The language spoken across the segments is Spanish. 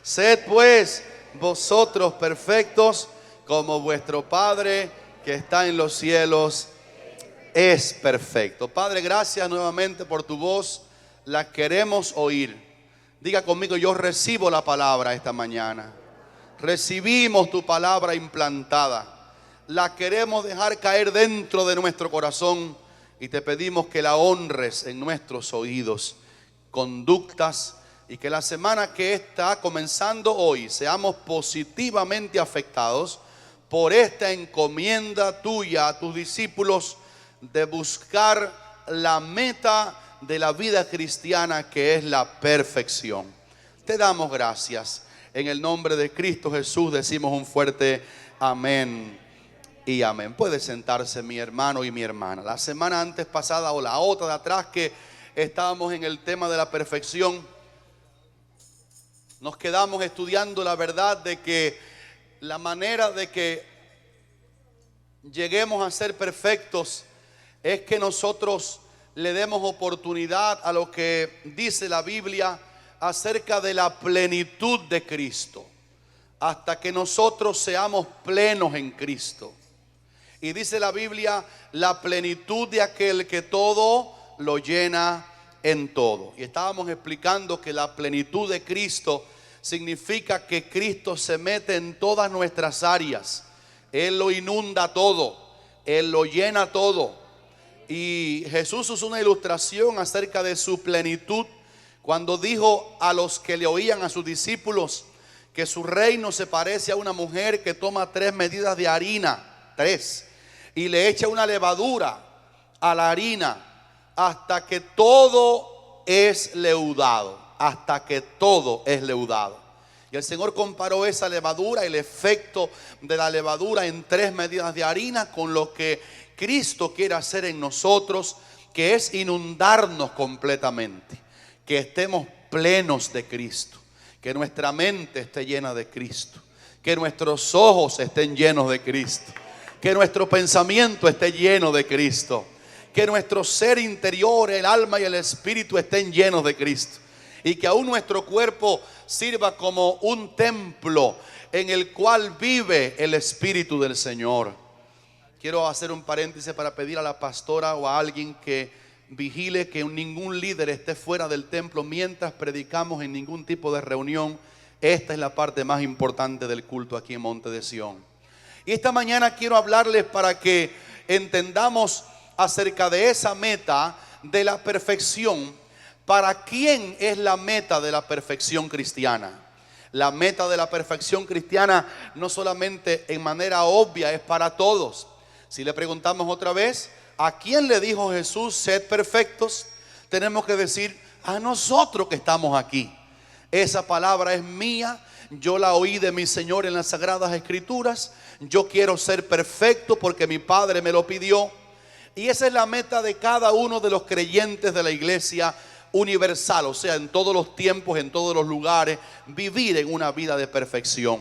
Sed pues vosotros perfectos como vuestro Padre que está en los cielos es perfecto. Padre, gracias nuevamente por tu voz. La queremos oír. Diga conmigo: yo recibo la palabra esta mañana. Recibimos tu palabra implantada. La queremos dejar caer dentro de nuestro corazón y te pedimos que la honres en nuestros oídos, conductas, y que la semana que está comenzando hoy seamos positivamente afectados por esta encomienda tuya a tus discípulos de buscar la meta de la vida cristiana, que es la perfección. Te damos gracias. En el nombre de Cristo Jesús decimos un fuerte amén y amén. Puede sentarse mi hermano y mi hermana. La semana antes pasada o la otra de atrás que estábamos en el tema de la perfección, nos quedamos estudiando la verdad de que la manera de que lleguemos a ser perfectos es que nosotros le demos oportunidad a lo que dice la Biblia acerca de la plenitud de Cristo, hasta que nosotros seamos plenos en Cristo. Y dice la Biblia, la plenitud de aquel que todo lo llena en todo. Y estábamos explicando que la plenitud de Cristo significa que Cristo se mete en todas nuestras áreas. Él lo inunda todo, Él lo llena todo. Y Jesús usó una ilustración acerca de su plenitud cuando dijo a los que le oían, a sus discípulos, que su reino se parece a una mujer que toma 3 medidas de harina, 3, y le echa una levadura a la harina hasta que todo es leudado, hasta que todo es leudado. Y el Señor comparó esa levadura, el efecto de la levadura en 3 medidas de harina, con lo que Cristo quiere hacer en nosotros, que es inundarnos completamente, que estemos plenos de Cristo, que nuestra mente esté llena de Cristo, que nuestros ojos estén llenos de Cristo, que nuestro pensamiento esté lleno de Cristo, que nuestro ser interior, el alma y el espíritu estén llenos de Cristo, y que aún nuestro cuerpo sirva como un templo en el cual vive el Espíritu del Señor. Quiero hacer un paréntesis para pedir a la pastora o a alguien que vigile que ningún líder esté fuera del templo mientras predicamos en ningún tipo de reunión. Esta es la parte más importante del culto aquí en Monte de Sión. Y esta mañana quiero hablarles para que entendamos acerca de esa meta de la perfección. ¿Para quién es la meta de la perfección cristiana? La meta de la perfección cristiana no solamente en manera obvia es para todos. Si le preguntamos otra vez, ¿a quién le dijo Jesús sed perfectos? Tenemos que decir a nosotros que estamos aquí. Esa palabra es mía, yo la oí de mi Señor en las Sagradas Escrituras. Yo quiero ser perfecto porque mi Padre me lo pidió. Y esa es la meta de cada uno de los creyentes de la iglesia universal, o sea, en todos los tiempos, en todos los lugares, vivir en una vida de perfección.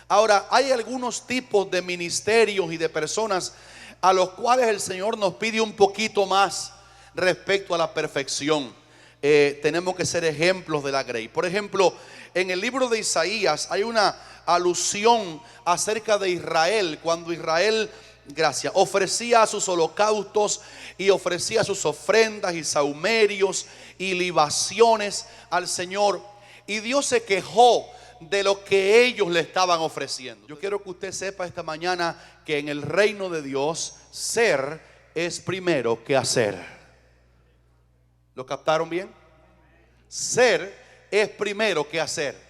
Ahora, hay algunos tipos de ministerios y de personas a los cuales el Señor nos pide un poquito más respecto a la perfección. Tenemos que ser ejemplos de la grey. Por ejemplo, en el libro de Isaías hay una alusión acerca de Israel, cuando Israel, ofrecía sus holocaustos y ofrecía sus ofrendas y sahumerios y libaciones al Señor, y Dios se quejó de lo que ellos le estaban ofreciendo. Yo quiero que usted sepa esta mañana que en el reino de Dios ser es primero que hacer. ¿Lo captaron bien? Ser es primero que hacer.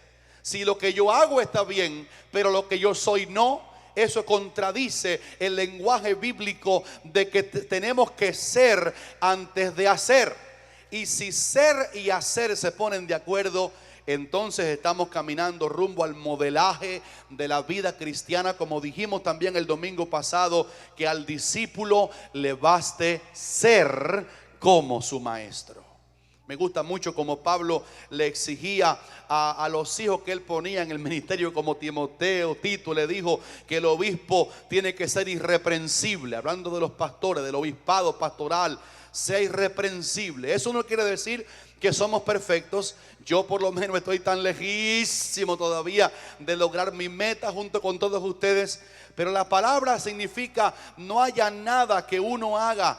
Si lo que yo hago está bien, pero lo que yo soy no, eso contradice el lenguaje bíblico de que tenemos que ser antes de hacer. Y si ser y hacer se ponen de acuerdo, entonces estamos caminando rumbo al modelaje de la vida cristiana, como dijimos también el domingo pasado, que al discípulo le baste ser como su maestro. Me gusta mucho como Pablo le exigía a los hijos que él ponía en el ministerio, como Timoteo, Tito, le dijo que el obispo tiene que ser irreprensible, hablando de los pastores, del obispado pastoral. sea irreprensible. Eso no quiere decir que somos perfectos. Yo por lo menos estoy tan lejísimo todavía de lograr mi meta junto con todos ustedes. Pero la palabra significa no haya nada que uno haga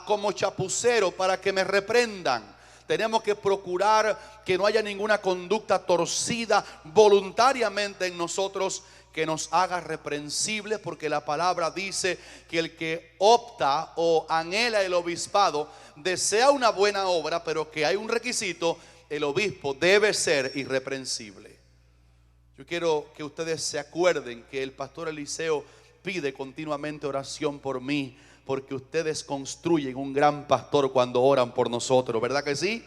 como chapucero para que me reprendan. Tenemos que procurar que no haya ninguna conducta torcida voluntariamente en nosotros que nos haga reprensibles, porque la palabra dice que el que opta o anhela el obispado desea una buena obra, pero que hay un requisito: el obispo debe ser irreprensible. Yo quiero que ustedes se acuerden que el pastor Eliseo pide continuamente oración por mí, porque ustedes construyen un gran pastor cuando oran por nosotros, ¿verdad que sí?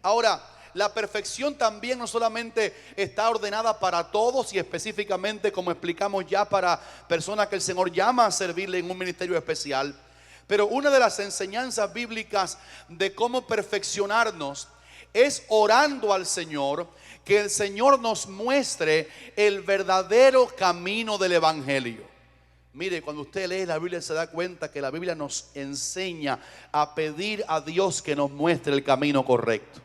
Ahora, la perfección también no solamente está ordenada para todos y específicamente, como explicamos ya, para personas que el Señor llama a servirle en un ministerio especial. Pero una de las enseñanzas bíblicas de cómo perfeccionarnos es orando al Señor, que el Señor nos muestre el verdadero camino del Evangelio. Mire, cuando usted lee la Biblia se da cuenta que la Biblia nos enseña a pedir a Dios que nos muestre el camino correcto.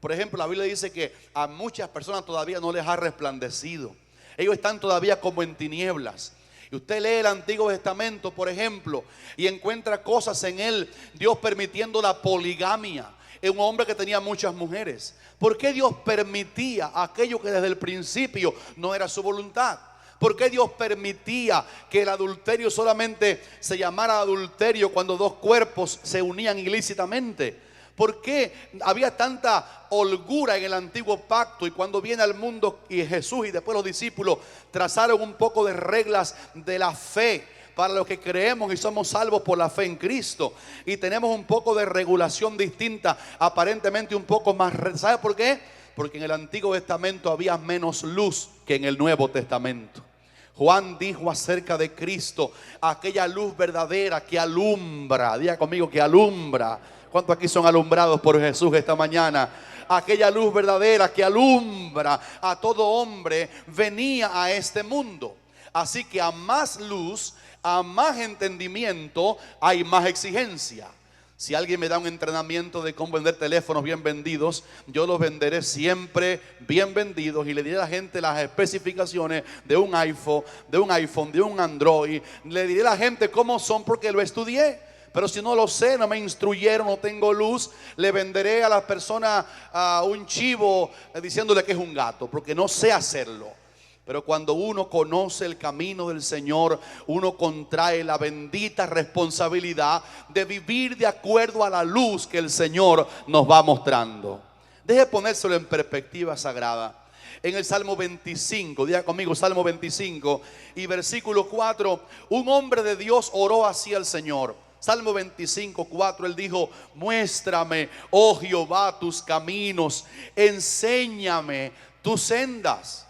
Por ejemplo, la Biblia dice que a muchas personas todavía no les ha resplandecido. Ellos están todavía como en tinieblas. Y usted lee el Antiguo Testamento, por ejemplo, y encuentra cosas en él, Dios permitiendo la poligamia en un hombre que tenía muchas mujeres. ¿Por qué Dios permitía aquello que desde el principio no era su voluntad? ¿Por qué Dios permitía que el adulterio solamente se llamara adulterio cuando dos cuerpos se unían ilícitamente? ¿Por qué había tanta holgura en el antiguo pacto? Y cuando viene al mundo y Jesús y después los discípulos trazaron un poco de reglas de la fe para los que creemos y somos salvos por la fe en Cristo, y tenemos un poco de regulación distinta, aparentemente un poco más. ¿Sabe por qué? Porque en el Antiguo Testamento había menos luz que en el Nuevo Testamento. Juan dijo acerca de Cristo: aquella luz verdadera que alumbra. Diga conmigo, que alumbra. ¿Cuántos aquí son alumbrados por Jesús esta mañana? Aquella luz verdadera que alumbra a todo hombre venía a este mundo. Así que a más luz, a más entendimiento, hay más exigencia. Si alguien me da un entrenamiento de cómo vender teléfonos bien vendidos, yo los venderé siempre bien vendidos y le diré a la gente las especificaciones de un iPhone, de un Android. Le diré a la gente cómo son porque lo estudié. Pero si no lo sé, no me instruyeron, no tengo luz, le venderé a las personas un chivo diciéndole que es un gato, porque no sé hacerlo. Pero cuando uno conoce el camino del Señor, uno contrae la bendita responsabilidad de vivir de acuerdo a la luz que el Señor nos va mostrando. Deje ponérselo en perspectiva sagrada. En el Salmo 25, diga conmigo, Salmo 25 y versículo 4, un hombre de Dios oró así al Señor. Salmo 25, 4, él dijo: muéstrame, oh Jehová, tus caminos, enséñame tus sendas.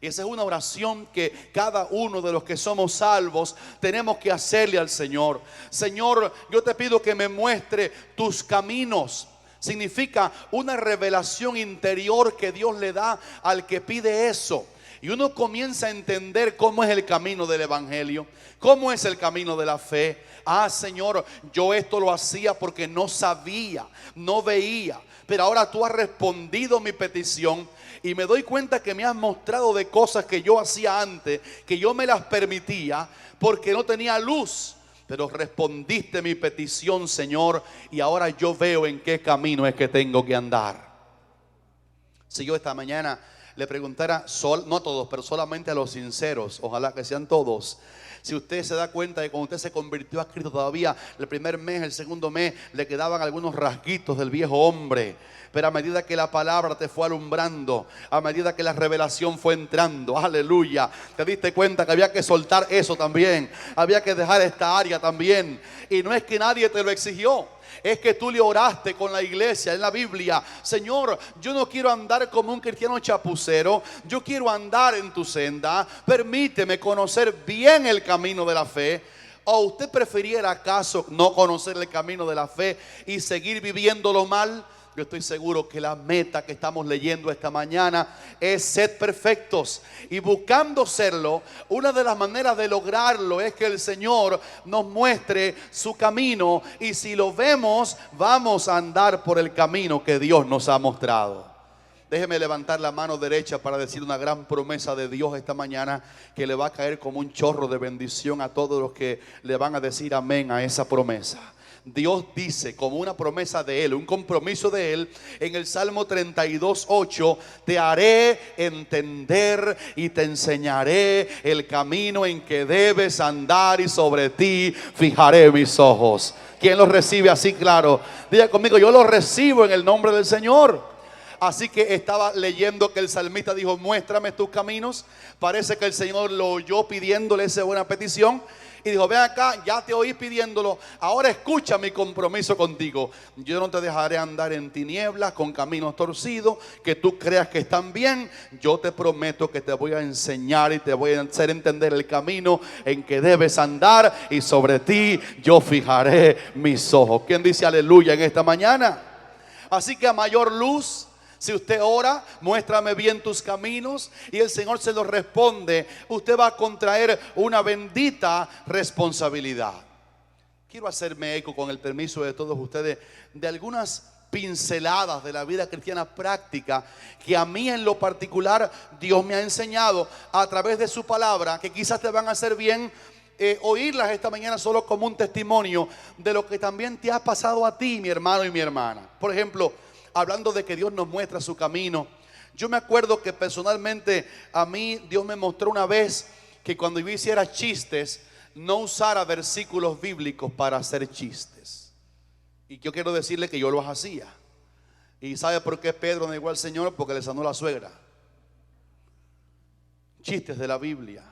Y esa es una oración que cada uno de los que somos salvos tenemos que hacerle al Señor. Señor, yo te pido que me muestre tus caminos. Significa una revelación interior que Dios le da al que pide eso. Y uno comienza a entender cómo es el camino del Evangelio, cómo es el camino de la fe. Ah, Señor, yo esto lo hacía porque no sabía, no veía, pero ahora tú has respondido mi petición y me doy cuenta que me has mostrado de cosas que yo hacía antes, que yo me las permitía porque no tenía luz. Pero respondiste mi petición, Señor, y ahora yo veo en qué camino es que tengo que andar. Si yo esta mañana le preguntara, no a todos, pero solamente a los sinceros, ojalá que sean todos, si usted se da cuenta de que cuando usted se convirtió a Cristo, todavía el primer mes, el segundo mes, le quedaban algunos rasguitos del viejo hombre, pero a medida que la palabra te fue alumbrando, a medida que la revelación fue entrando, aleluya, te diste cuenta que había que soltar eso también, había que dejar esta área también. Y no es que nadie te lo exigió, es que tú le oraste con la iglesia en la Biblia: Señor, yo no quiero andar como un cristiano chapucero, yo quiero andar en tu senda, permíteme conocer bien el camino de la fe. ¿O usted prefiriera acaso no conocer el camino de la fe y seguir viviéndolo mal? yo estoy seguro que la meta que estamos leyendo esta mañana es ser perfectos. Y buscando serlo, una de las maneras de lograrlo es que el Señor nos muestre su camino. Y si lo vemos, vamos a andar por el camino que Dios nos ha mostrado. Déjeme levantar la mano derecha para decir una gran promesa de Dios esta mañana que le va a caer como un chorro de bendición a todos los que le van a decir amén a esa promesa. Dios dice como una promesa de Él, un compromiso de Él en el Salmo 32:8: te haré entender y te enseñaré el camino en que debes andar y sobre ti fijaré mis ojos. ¿Quién lo recibe así claro? Diga conmigo: yo lo recibo en el nombre del Señor. Así que estaba leyendo que el salmista dijo: muéstrame tus caminos. Parece que el Señor lo oyó pidiéndole esa buena petición y dijo: ven acá, ya te oí pidiéndolo, ahora escucha mi compromiso contigo. Yo no te dejaré andar en tinieblas con caminos torcidos que tú creas que están bien. Yo te prometo que te voy a enseñar y te voy a hacer entender el camino en que debes andar, y sobre ti yo fijaré mis ojos. ¿Quién dice aleluya en esta mañana? Así que a mayor luz, si usted ora: muéstrame bien tus caminos, y el Señor se lo responde, usted va a contraer una bendita responsabilidad. Quiero hacerme eco, con el permiso de todos ustedes, de algunas pinceladas de la vida cristiana práctica que a mí en lo particular Dios me ha enseñado a través de su palabra, que quizás te van a hacer bien oírlas esta mañana solo como un testimonio de lo que también te ha pasado a ti, mi hermano y mi hermana. Por ejemplo, hablando de que Dios nos muestra su camino, yo me acuerdo que personalmente a mí Dios me mostró una vez que cuando yo hiciera chistes, no usara versículos bíblicos para hacer chistes. Y yo quiero decirle que yo los hacía. ¿Y sabe por qué Pedro negó al Señor? Porque le sanó la suegra. Chistes de la Biblia.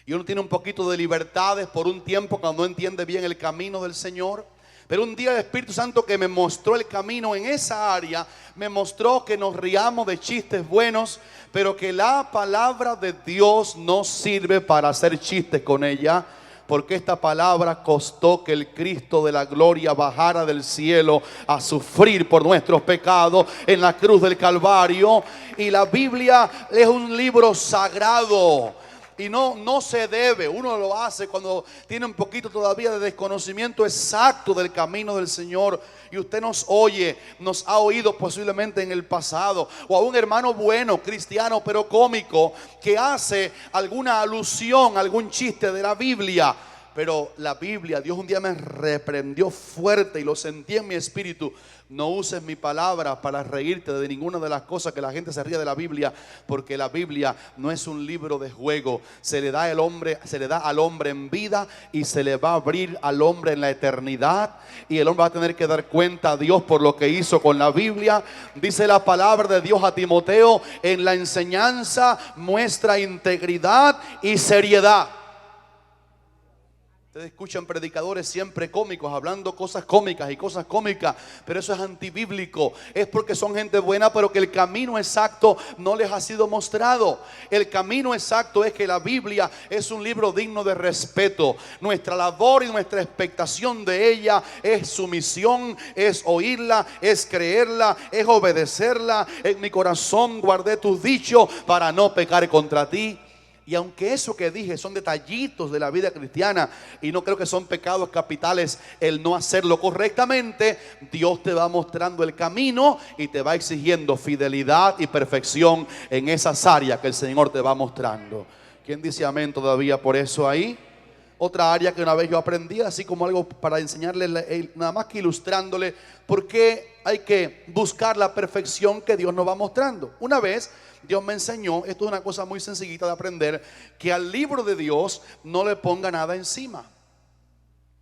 Y uno tiene un poquito de libertades por un tiempo cuando no entiende bien el camino del Señor. Pero un día el Espíritu Santo, que me mostró el camino en esa área, me mostró que nos riamos de chistes buenos, pero que la palabra de Dios no sirve para hacer chistes con ella, porque esta palabra costó que el Cristo de la gloria bajara del cielo a sufrir por nuestros pecados en la cruz del Calvario. Y la Biblia es un libro sagrado. Y no se debe, uno lo hace cuando tiene un poquito todavía de desconocimiento exacto del camino del Señor. Y usted nos oye, nos ha oído posiblemente en el pasado, o a un hermano bueno, cristiano, pero cómico, que hace alguna alusión, algún chiste de la Biblia. Pero la Biblia, Dios un día me reprendió fuerte y lo sentí en mi espíritu: no uses mi palabra para reírte de ninguna de las cosas que la gente se ríe de la Biblia, porque la Biblia no es un libro de juego. Se le da al hombre en vida, y se le va a abrir al hombre en la eternidad, y el hombre va a tener que dar cuenta a Dios por lo que hizo con la Biblia. Dice la palabra de Dios a Timoteo: en la enseñanza muestra integridad y seriedad. Ustedes escuchan predicadores siempre cómicos, hablando cosas cómicas y cosas cómicas, pero eso es antibíblico. Es porque son gente buena, pero que el camino exacto no les ha sido mostrado. El camino exacto es que la Biblia es un libro digno de respeto. Nuestra labor y nuestra expectación de ella es sumisión, es oírla, es creerla, es obedecerla. En mi corazón guardé tus dichos para no pecar contra ti. Y aunque eso que dije son detallitos de la vida cristiana, y no creo que son pecados capitales el no hacerlo correctamente, Dios te va mostrando el camino y te va exigiendo fidelidad y perfección en esas áreas que el Señor te va mostrando. ¿Quién dice amén todavía por eso ahí? Otra área que una vez yo aprendí, así como algo para enseñarle, nada más que ilustrándole por qué hay que buscar la perfección que Dios nos va mostrando. Una vez Dios me enseñó, esto es una cosa muy sencillita de aprender, que al libro de Dios no le ponga nada encima.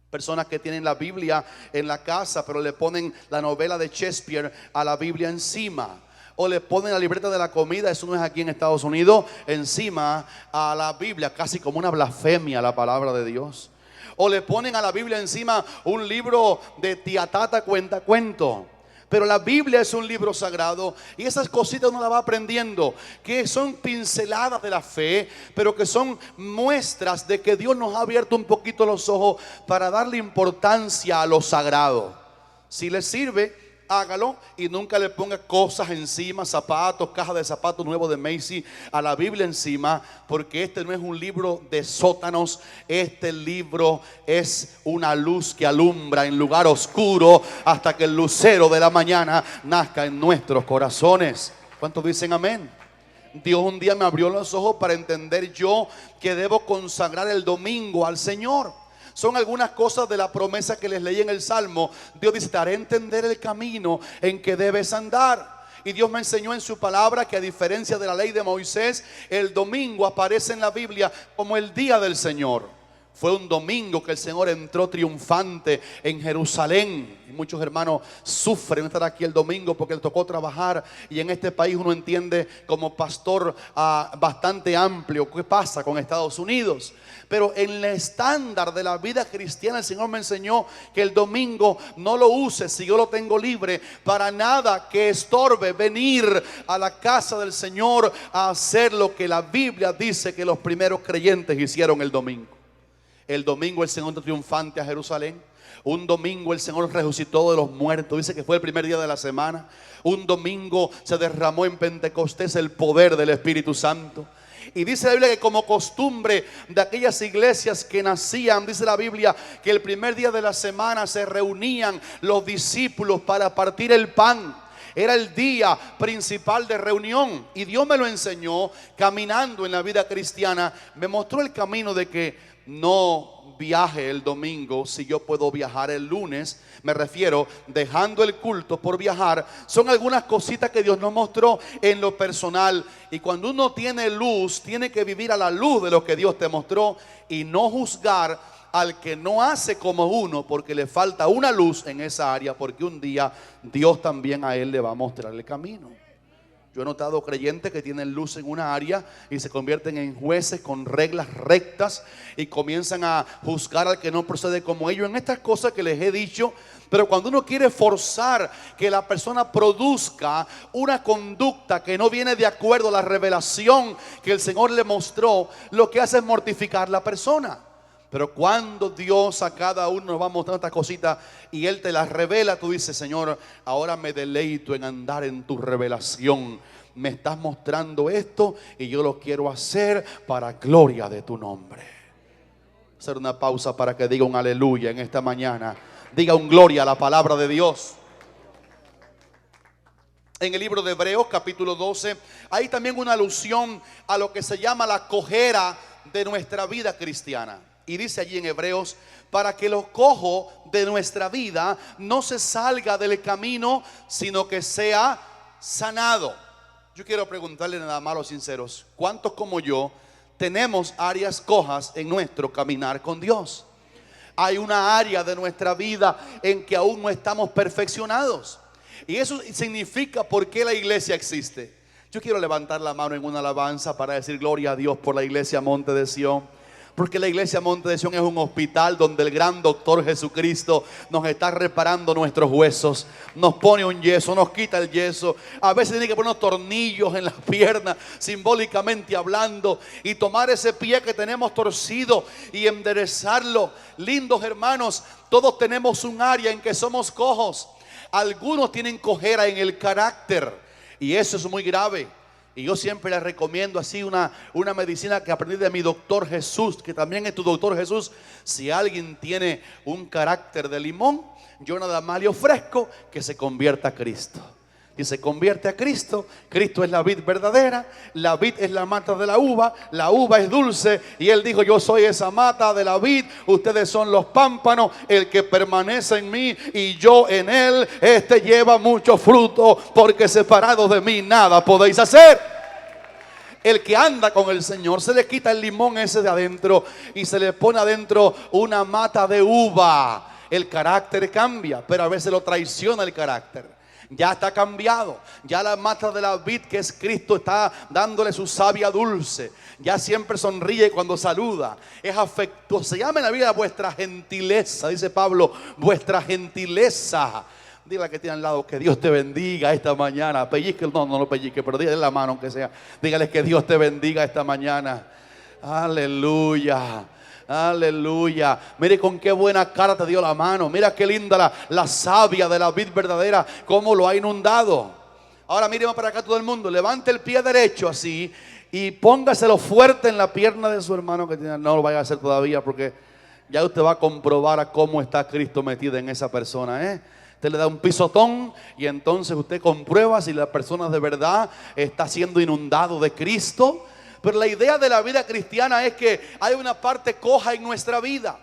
Personas que tienen la Biblia en la casa, pero le ponen la novela de Shakespeare a la Biblia encima. O le ponen la libreta de la comida, eso no es aquí en Estados Unidos, encima a la Biblia, casi como una blasfemia a la palabra de Dios. O le ponen a la Biblia encima un libro de tía Tata cuenta cuento. Pero la Biblia es un libro sagrado, y esas cositas uno las va aprendiendo, que son pinceladas de la fe, pero que son muestras de que Dios nos ha abierto un poquito los ojos para darle importancia a lo sagrado. Si le sirve, hágalo y nunca le ponga cosas encima, zapatos, caja de zapatos nuevos de Macy a la Biblia encima, porque este no es un libro de sótanos. Este libro es una luz que alumbra en lugar oscuro hasta que el lucero de la mañana nazca en nuestros corazones. ¿Cuántos dicen amén? Dios un día me abrió los ojos para entender yo que debo consagrar el domingo al Señor. Son algunas cosas de la promesa que les leí en el Salmo. Dios dice: te haré entender el camino en que debes andar. Y Dios me enseñó en su palabra que, a diferencia de la ley de Moisés, el domingo aparece en la Biblia como el día del Señor. Fue un domingo que el Señor entró triunfante en Jerusalén. Y muchos hermanos sufren estar aquí el domingo porque les tocó trabajar. Y en este país uno entiende como pastor bastante amplio qué pasa con Estados Unidos. Pero en el estándar de la vida cristiana, el Señor me enseñó que el domingo no lo use, si yo lo tengo libre, para nada que estorbe venir a la casa del Señor a hacer lo que la Biblia dice que los primeros creyentes hicieron el domingo. El domingo el Señor entró triunfante a Jerusalén. Un domingo el Señor resucitó de los muertos. Dice que fue el primer día de la semana. Un domingo se derramó en Pentecostés el poder del Espíritu Santo. Y dice la Biblia que, como costumbre de aquellas iglesias que nacían, dice la Biblia que el primer día de la semana se reunían los discípulos para partir el pan. Era el día principal de reunión. Y Dios me lo enseñó caminando en la vida cristiana. Me mostró el camino de que no viaje el domingo si yo puedo viajar el lunes. Me refiero, dejando el culto por viajar. Son algunas cositas que Dios nos mostró en lo personal. Y cuando uno tiene luz, tiene que vivir a la luz de lo que Dios te mostró y no juzgar al que no hace como uno, porque le falta una luz en esa área, porque un día Dios también a él le va a mostrar el camino. Yo he notado creyentes que tienen luz en una área y se convierten en jueces con reglas rectas y comienzan a juzgar al que no procede como ellos en estas cosas que les he dicho. Pero cuando uno quiere forzar que la persona produzca una conducta que no viene de acuerdo a la revelación que el Señor le mostró, lo que hace es mortificar a la persona. Pero cuando Dios a cada uno nos va mostrando estas cositas y Él te las revela, tú dices: Señor, ahora me deleito en andar en tu revelación. Me estás mostrando esto y yo lo quiero hacer para gloria de tu nombre. Hacer una pausa para que diga un aleluya en esta mañana. Diga un gloria a la palabra de Dios. En el libro de Hebreos capítulo 12 hay también una alusión a lo que se llama la cojera de nuestra vida cristiana. Y dice allí en Hebreos: para que lo cojo de nuestra vida no se salga del camino, sino que sea sanado. Yo quiero preguntarle nada más a los sinceros: ¿cuántos como yo tenemos áreas cojas en nuestro caminar con Dios? Hay una área de nuestra vida en que aún no estamos perfeccionados. Y eso significa por qué la iglesia existe. Yo quiero levantar la mano en una alabanza para decir gloria a Dios por la iglesia Monte de Sión. Porque la iglesia Monte de Sión es un hospital donde el gran doctor Jesucristo nos está reparando nuestros huesos. Nos pone un yeso, nos quita el yeso. A veces tiene que poner unos tornillos en las piernas, simbólicamente hablando, y tomar ese pie que tenemos torcido y enderezarlo. Lindos hermanos, todos tenemos un área en que somos cojos. Algunos tienen cojera en el carácter, y eso es muy grave. Y yo siempre les recomiendo así una medicina que aprendí de mi doctor Jesús, que también es tu doctor Jesús. Si alguien tiene un carácter de limón, yo nada más le ofrezco que se convierta a Cristo. Y se convierte a Cristo. Cristo es la vid verdadera, la vid es la mata de la uva es dulce. Y Él dijo: yo soy esa mata de la vid, ustedes son los pámpanos. El que permanece en mí y yo en él, este lleva mucho fruto, porque separados de mí nada podéis hacer. El que anda con el Señor, se le quita el limón ese de adentro y se le pone adentro una mata de uva. El carácter cambia, pero a veces lo traiciona el carácter. Ya está cambiado. Ya la mata de la vid, que es Cristo, está dándole su savia dulce. Ya siempre sonríe cuando saluda. Es afectuoso. Se llama en la Biblia vuestra gentileza. Dice Pablo: vuestra gentileza. Dígale que tiene al lado: que Dios te bendiga esta mañana. Pellizque, no lo pellizque, pero dígale la mano aunque sea. Dígale: que Dios te bendiga esta mañana. Aleluya. Aleluya. Mire con qué buena cara te dio la mano. Mira qué linda la savia de la vid verdadera, cómo lo ha inundado. Ahora miremos para acá todo el mundo. Levante el pie derecho así y póngaselo fuerte en la pierna de su hermano que tiene. No lo vaya a hacer todavía, porque ya usted va a comprobar a cómo está Cristo metido en esa persona, Usted le da un pisotón y entonces usted comprueba si la persona de verdad está siendo inundado de Cristo. Pero la idea de la vida cristiana es que hay una parte coja en nuestra vida.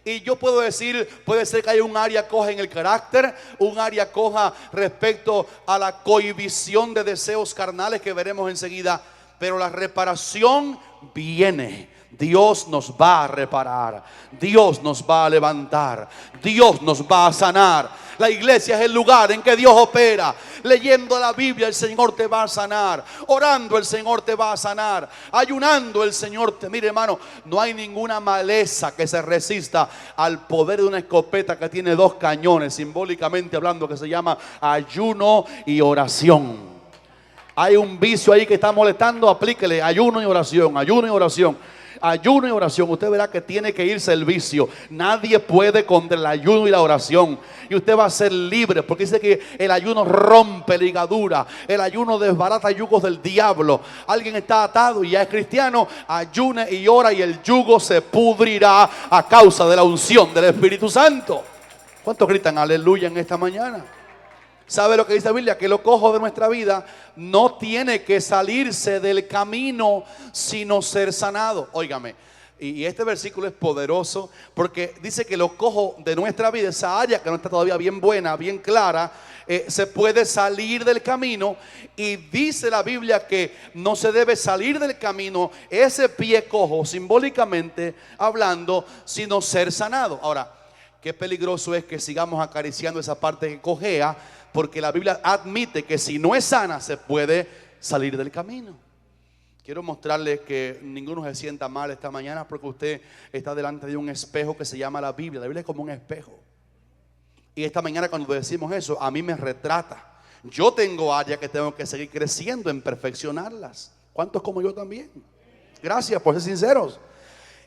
Y yo puedo decir, puede ser que haya un área coja en el carácter, un área coja respecto a la cohibición de deseos carnales que veremos enseguida. Pero la reparación viene. Dios nos va a reparar, Dios nos va a levantar, Dios nos va a sanar. La iglesia es el lugar en que Dios opera. Leyendo la Biblia el Señor te va a sanar, orando el Señor te va a sanar, ayunando el Señor te... Mire, hermano, no hay ninguna maleza que se resista al poder de una escopeta que tiene 2 cañones, simbólicamente hablando, que se llama ayuno y oración. Hay un vicio ahí que está molestando, aplíquele ayuno y oración, ayuno y oración. Ayuno y oración, usted verá que tiene que irse el vicio. Nadie puede contra el ayuno y la oración. Y usted va a ser libre, porque dice que el ayuno rompe ligadura, el ayuno desbarata yugos del diablo. Alguien está atado y ya es cristiano, ayune y ora y el yugo se pudrirá a causa de la unción del Espíritu Santo. ¿Cuántos gritan aleluya en esta mañana? ¿Sabe lo que dice la Biblia? Que lo cojo de nuestra vida no tiene que salirse del camino, sino ser sanado. Óigame, y este versículo es poderoso porque dice que lo cojo de nuestra vida, esa área que no está todavía bien buena, bien clara, se puede salir del camino. Y dice la Biblia que no se debe salir del camino ese pie cojo, simbólicamente hablando, sino ser sanado. Ahora, qué peligroso es que sigamos acariciando esa parte que cojea, porque la Biblia admite que si no es sana se puede salir del camino. Quiero mostrarles que ninguno se sienta mal esta mañana, porque usted está delante de un espejo que se llama la Biblia. La Biblia es como un espejo. Y esta mañana cuando decimos eso, a mí me retrata. Yo tengo áreas que tengo que seguir creciendo en perfeccionarlas. ¿Cuántos como yo también? Gracias por ser sinceros.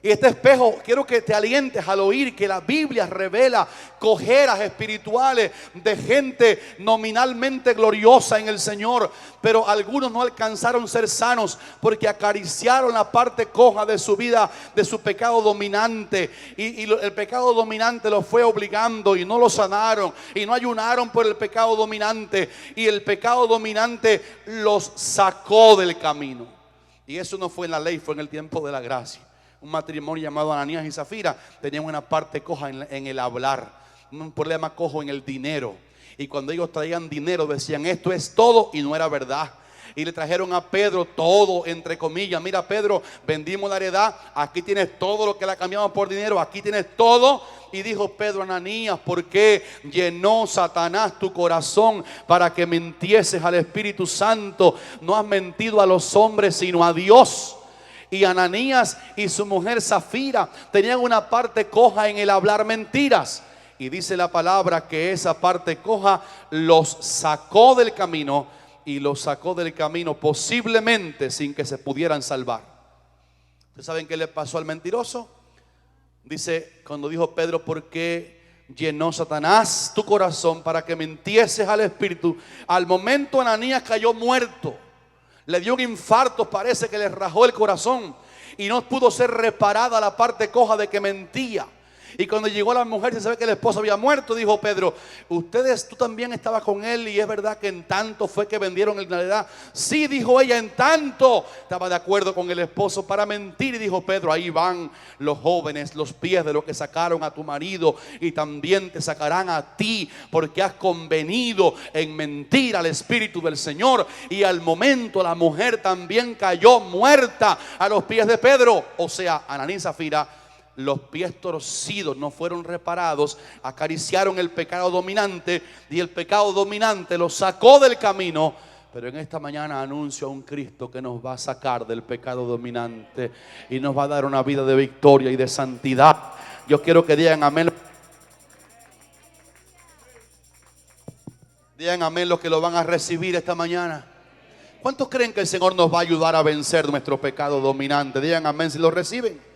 Y este espejo, quiero que te alientes al oír que la Biblia revela cojeras espirituales de gente nominalmente gloriosa en el Señor, pero algunos no alcanzaron ser sanos porque acariciaron la parte coja de su vida, de su pecado dominante, y el pecado dominante los fue obligando y no lo sanaron y no ayunaron por el pecado dominante, y el pecado dominante los sacó del camino. Y eso no fue en la ley, fue en el tiempo de la gracia. Un matrimonio llamado Ananías y Zafira tenían una parte coja en el hablar, un problema cojo en el dinero. Y cuando ellos traían dinero decían esto es todo, y no era verdad. Y le trajeron a Pedro todo, entre comillas. Mira, Pedro, vendimos la heredad, aquí tienes todo lo que la cambiamos por dinero, aquí tienes todo. Y dijo Pedro a Ananías: ¿por qué llenó Satanás tu corazón para que mintieses al Espíritu Santo? No has mentido a los hombres sino a Dios. Y Ananías y su mujer Zafira tenían una parte coja en el hablar mentiras. Y dice la palabra que esa parte coja los sacó del camino, y los sacó del camino posiblemente sin que se pudieran salvar. ¿Ustedes saben qué le pasó al mentiroso? Dice, cuando dijo Pedro: ¿por qué llenó Satanás tu corazón para que mintieses al Espíritu? Al momento Ananías cayó muerto. Le dio un infarto, parece que le rajó el corazón y no pudo ser reparada la parte coja de que mentía. Y cuando llegó la mujer, se sabe que el esposo había muerto, dijo Pedro: tú también estabas con él, y es verdad que en tanto fue que vendieron la heredad. Sí, dijo ella, en tanto. Estaba de acuerdo con el esposo para mentir. Y dijo Pedro: ahí van los jóvenes, los pies de los que sacaron a tu marido, y también te sacarán a ti, porque has convenido en mentir al Espíritu del Señor. Y al momento la mujer también cayó muerta a los pies de Pedro. O sea, Ananías y Zafira, los pies torcidos no fueron reparados, acariciaron el pecado dominante, y el pecado dominante los sacó del camino. Pero en esta mañana anuncio a un Cristo que nos va a sacar del pecado dominante y nos va a dar una vida de victoria y de santidad. Yo quiero que digan amén. Digan amén los que lo van a recibir esta mañana. ¿Cuántos creen que el Señor nos va a ayudar a vencer nuestro pecado dominante? Digan amén si lo reciben.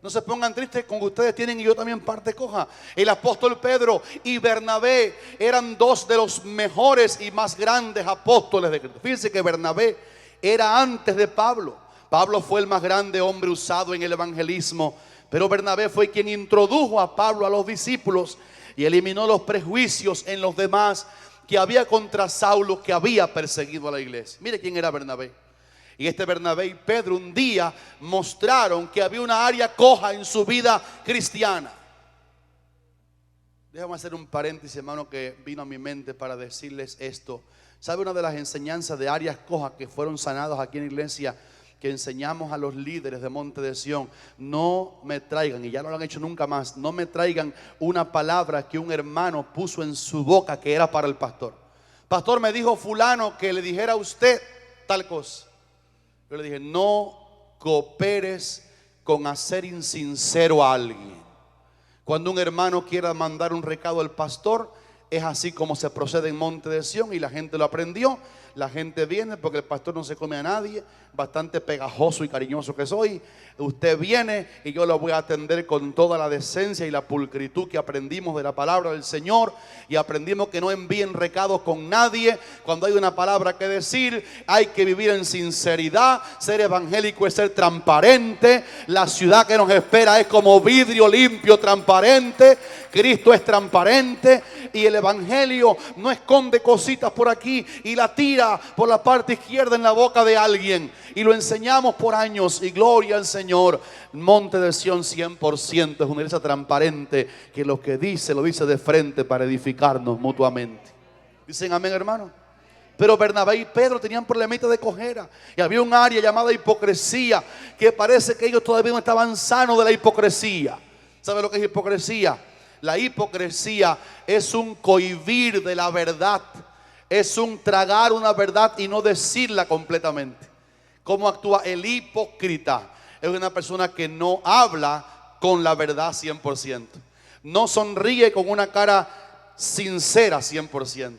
No se pongan tristes con que ustedes tienen y yo también parte coja. El apóstol Pedro y Bernabé eran dos de los mejores y más grandes apóstoles de Cristo. Fíjense que Bernabé era antes de Pablo. Pablo fue el más grande hombre usado en el evangelismo, pero Bernabé fue quien introdujo a Pablo a los discípulos y eliminó los prejuicios en los demás que había contra Saulo, que había perseguido a la iglesia. Mire quién era Bernabé. Y este Bernabé y Pedro un día mostraron que había una área coja en su vida cristiana. Déjame hacer un paréntesis, hermano, que vino a mi mente para decirles esto. ¿Sabe una de las enseñanzas de áreas cojas que fueron sanadas aquí en la iglesia, que enseñamos a los líderes de Monte de Sión? No me traigan, y ya no lo han hecho nunca más, no me traigan una palabra que un hermano puso en su boca que era para el pastor. Pastor, me dijo fulano que le dijera a usted tal cosa. Yo le dije, no cooperes con hacer insincero a alguien. Cuando un hermano quiera mandar un recado al pastor, es así como se procede en Monte de Sión, y la gente lo aprendió. La gente viene porque el pastor no se come a nadie, bastante pegajoso y cariñoso que soy. Usted viene y yo lo voy a atender con toda la decencia y la pulcritud que aprendimos de la palabra del Señor. Y aprendimos que no envíen recados con nadie. Cuando hay una palabra que decir, hay que vivir en sinceridad. Ser evangélico es ser transparente. La ciudad que nos espera es como vidrio limpio, transparente. Cristo es transparente y el evangelio no esconde cositas por aquí y la tira por la parte izquierda en la boca de alguien. Y lo enseñamos por años, y gloria al Señor. Monte de Sión 100% es una iglesia transparente, que lo que dice, lo dice de frente para edificarnos mutuamente. Dicen amén, hermano. Pero Bernabé y Pedro tenían problemitas de cojera, y había un área llamada hipocresía, que parece que ellos todavía no estaban sanos de la hipocresía. ¿Sabe lo que es hipocresía? La hipocresía es un cohibir de la verdad, es un tragar una verdad y no decirla completamente. ¿Cómo actúa el hipócrita? Es una persona que no habla con la verdad 100%. No sonríe con una cara sincera 100%.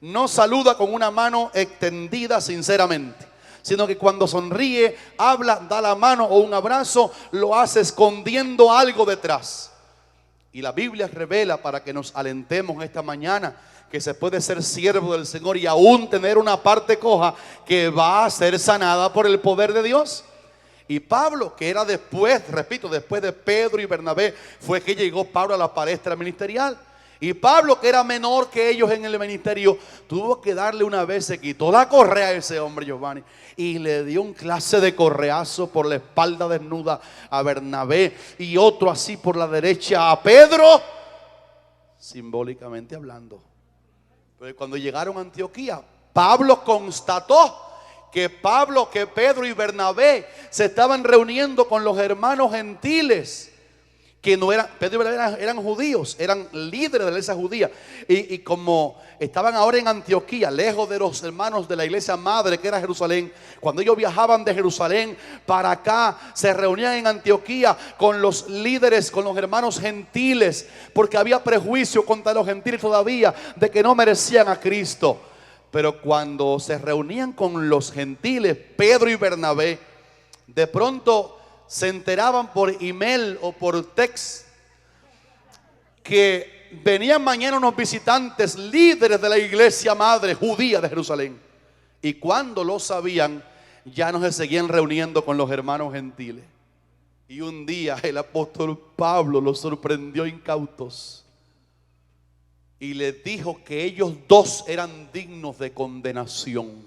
No saluda con una mano extendida sinceramente, sino que cuando sonríe, habla, da la mano o un abrazo, lo hace escondiendo algo detrás. Y la Biblia revela, para que nos alentemos esta mañana, que se puede ser siervo del Señor y aún tener una parte coja que va a ser sanada por el poder de Dios. Y Pablo, que era después, repito, después de Pedro y Bernabé, fue que llegó Pablo a la palestra ministerial. Y Pablo, que era menor que ellos en el ministerio, tuvo que darle una vez, se quitó la correa a ese hombre, Giovanni, y le dio un clase de correazo por la espalda desnuda a Bernabé, y otro así por la derecha a Pedro, simbólicamente hablando. Pero cuando llegaron a Antioquía, Pablo constató que Pedro y Bernabé se estaban reuniendo con los hermanos gentiles, que no eran, Pedro y Bernabé eran judíos, eran líderes de la iglesia judía, y como estaban ahora en Antioquía, lejos de los hermanos de la iglesia madre que era Jerusalén, cuando ellos viajaban de Jerusalén para acá, se reunían en Antioquía con los líderes, con los hermanos gentiles, porque había prejuicio contra los gentiles todavía, de que no merecían a Cristo. Pero cuando se reunían con los gentiles, Pedro y Bernabé, de pronto se enteraban por email o por text que venían mañana unos visitantes, líderes de la iglesia madre judía de Jerusalén. Y cuando lo sabían, ya no se seguían reuniendo con los hermanos gentiles. Y un día el apóstol Pablo los sorprendió incautos y les dijo que ellos dos eran dignos de condenación.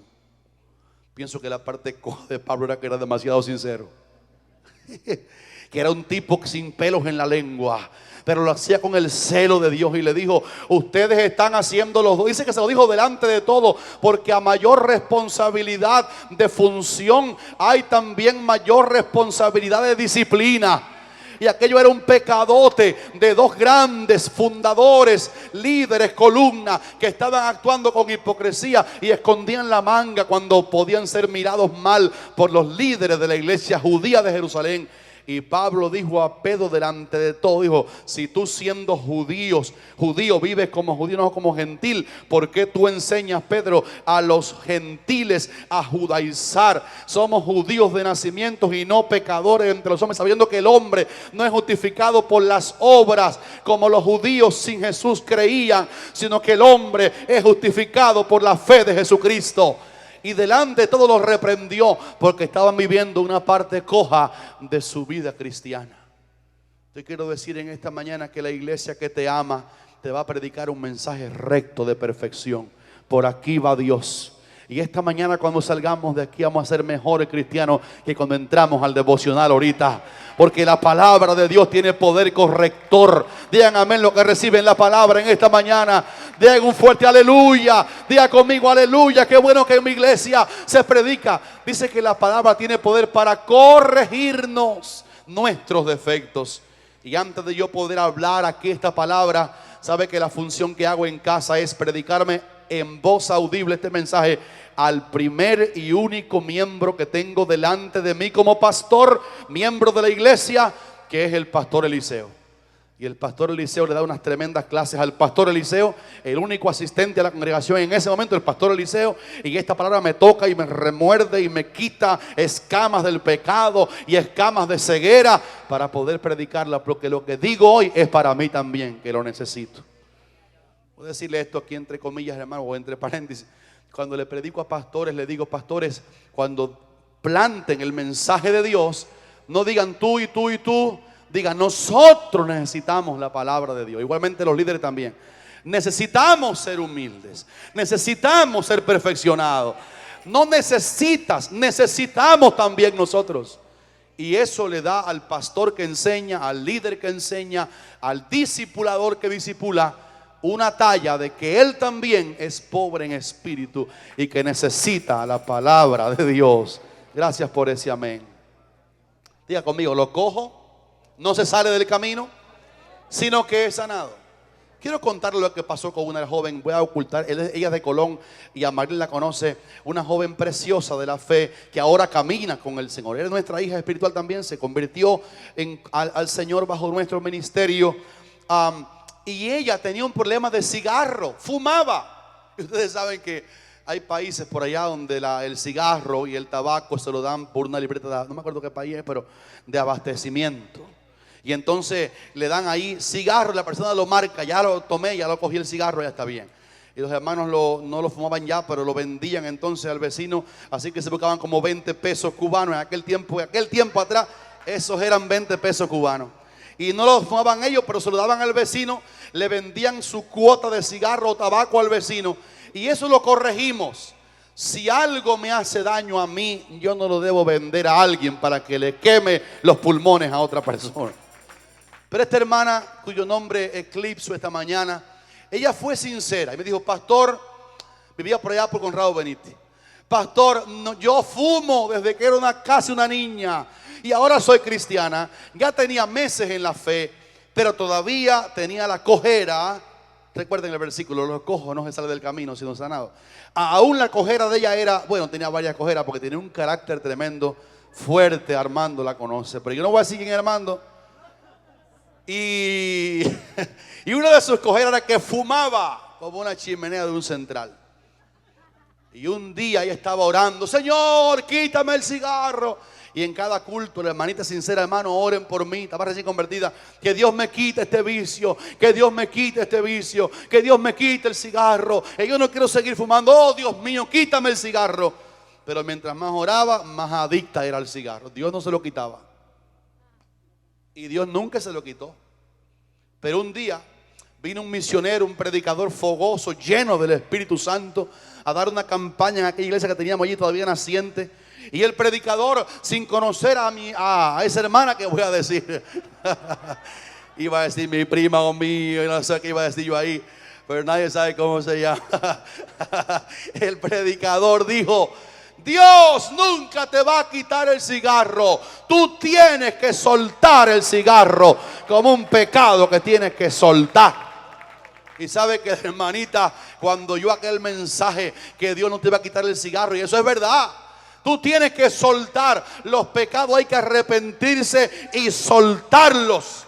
Pienso que la parte de Pablo era que era demasiado sincero, que era un tipo sin pelos en la lengua, pero lo hacía con el celo de Dios, y le dijo: ustedes están haciendo los dos. Dice que se lo dijo delante de todo, porque a mayor responsabilidad de función hay también mayor responsabilidad de disciplina. Y aquello era un pecadote de dos grandes fundadores, líderes, columnas, que estaban actuando con hipocresía y escondían la manga cuando podían ser mirados mal por los líderes de la iglesia judía de Jerusalén. Y Pablo dijo a Pedro delante de todo, dijo: si tú siendo judío vives como judío, no como gentil, ¿por qué tú enseñas, Pedro, a los gentiles a judaizar? Somos judíos de nacimiento y no pecadores entre los hombres, sabiendo que el hombre no es justificado por las obras como los judíos sin Jesús creían, sino que el hombre es justificado por la fe de Jesucristo. Y delante de todo los reprendió porque estaban viviendo una parte coja de su vida cristiana. Te quiero decir en esta mañana que la iglesia que te ama te va a predicar un mensaje recto de perfección. Por aquí va Dios. Y esta mañana cuando salgamos de aquí vamos a ser mejores cristianos que cuando entramos al devocional ahorita. Porque la palabra de Dios tiene poder corrector. Digan amén lo que reciben la palabra en esta mañana. Digan un fuerte aleluya. Digan conmigo aleluya. Qué bueno que en mi iglesia se predica. Dice que la palabra tiene poder para corregirnos nuestros defectos. Y antes de yo poder hablar aquí esta palabra, sabe que la función que hago en casa es predicarme en voz audible este mensaje al primer y único miembro que tengo delante de mí como pastor, miembro de la iglesia, que es el pastor Eliseo. Y el pastor Eliseo le da unas tremendas clases al pastor Eliseo, el único asistente a la congregación en ese momento, el pastor Eliseo. Y esta palabra me toca y me remuerde y me quita escamas del pecado y escamas de ceguera para poder predicarla, porque lo que digo hoy es para mí también, que lo necesito. Voy a decirle esto aquí entre comillas, hermano, o entre paréntesis. Cuando le predico a pastores, le digo: pastores, cuando planten el mensaje de Dios, no digan tú y tú y tú, digan nosotros necesitamos la palabra de Dios. Igualmente los líderes también. Necesitamos ser humildes, necesitamos ser perfeccionados. No necesitas, necesitamos también nosotros. Y eso le da al pastor que enseña, al líder que enseña, al discipulador que discipula, una talla de que él también es pobre en espíritu y que necesita la palabra de Dios. Gracias por ese amén. Diga conmigo: lo cojo no se sale del camino, sino que es sanado. Quiero contarle lo que pasó con una joven. Voy a ocultar, ella es de Colón y a María la conoce. Una joven preciosa de la fe que ahora camina con el Señor. Era nuestra hija espiritual también. Se convirtió al Señor bajo nuestro ministerio. Y ella tenía un problema de cigarro, fumaba. Y ustedes saben que hay países por allá donde el cigarro y el tabaco se lo dan por una libreta, no me acuerdo qué país es, pero de abastecimiento. Y entonces le dan ahí cigarro, la persona lo marca: ya lo tomé, ya lo cogí el cigarro, ya está bien. Y los hermanos no lo fumaban ya, pero lo vendían entonces al vecino. Así que se buscaban como 20 pesos cubanos. En aquel tiempo atrás, esos eran 20 pesos cubanos. Y no lo fumaban ellos, pero se lo daban al vecino. Le vendían su cuota de cigarro o tabaco al vecino. Y eso lo corregimos. Si algo me hace daño a mí, yo no lo debo vender a alguien para que le queme los pulmones a otra persona. Pero esta hermana, cuyo nombre eclipso esta mañana, ella fue sincera y me dijo: pastor, vivía por allá por Conrado Benítez. Pastor, yo fumo desde que era casi una niña. Y ahora soy cristiana. Ya tenía meses en la fe, pero todavía tenía la cojera. Recuerden el versículo: los cojos no se salen del camino sino sanados. Aún la cojera de ella era, bueno, tenía varias cojeras porque tenía un carácter tremendo, fuerte. Armando la conoce, pero yo no voy a decir quién es Armando. Y una de sus cojeras era que fumaba como una chimenea de un central. Y un día ella estaba orando: Señor, quítame el cigarro. Y en cada culto, la hermanita sincera: hermano, oren por mí, estaba recién convertida, que Dios me quite este vicio, que Dios me quite este vicio, que Dios me quite el cigarro, y yo no quiero seguir fumando. Oh Dios mío, quítame el cigarro. Pero mientras más oraba, más adicta era al cigarro. Dios no se lo quitaba. Y Dios nunca se lo quitó. Pero un día vino un misionero, un predicador fogoso, lleno del Espíritu Santo, a dar una campaña en aquella iglesia que teníamos allí todavía naciente. Y el predicador, sin conocer a esa hermana, que voy a decir, iba a decir mi prima o mío, no sé qué iba a decir yo ahí, pero nadie sabe cómo se llama. El predicador dijo: Dios nunca te va a quitar el cigarro. Tú tienes que soltar el cigarro como un pecado que tienes que soltar. Y sabe que, hermanita, cuando yo aquel mensaje que Dios no te va a quitar el cigarro, y eso es verdad. Tú tienes que soltar los pecados, hay que arrepentirse y soltarlos.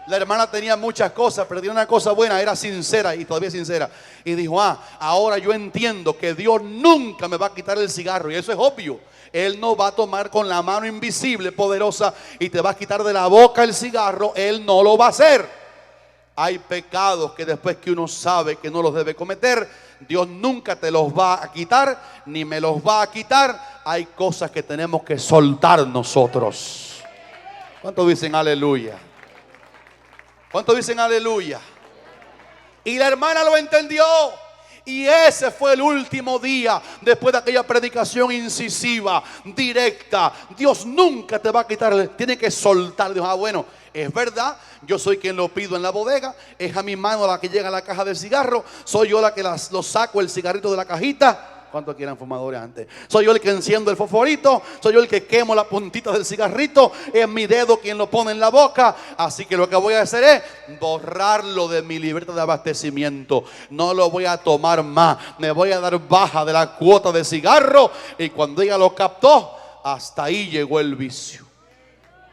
La hermana tenía muchas cosas, pero tenía una cosa buena, era sincera y todavía es sincera. Y dijo, ahora yo entiendo que Dios nunca me va a quitar el cigarro. Y eso es obvio. Él no va a tomar con la mano invisible, poderosa, y te va a quitar de la boca el cigarro. Él no lo va a hacer. Hay pecados que después que uno sabe que no los debe cometer, Dios nunca te los va a quitar, ni me los va a quitar. Hay cosas que tenemos que soltar nosotros. ¿Cuántos dicen aleluya? ¿Cuántos dicen aleluya? Y la hermana lo entendió. Y ese fue el último día después de aquella predicación incisiva, directa. Dios nunca te va a quitar, tiene que soltar. Dios, bueno, es verdad, yo soy quien lo pido en la bodega, es a mi mano la que llega a la caja de cigarro, soy yo la que lo saco el cigarrito de la cajita. ¿Cuántos quieren fumadores antes? Soy yo el que enciendo el fosforito, soy yo el que quemo la puntita del cigarrito, es mi dedo quien lo pone en la boca. Así que lo que voy a hacer es borrarlo de mi libreta de abastecimiento. No lo voy a tomar más, me voy a dar baja de la cuota de cigarro. Y cuando ella lo captó, hasta ahí llegó el vicio.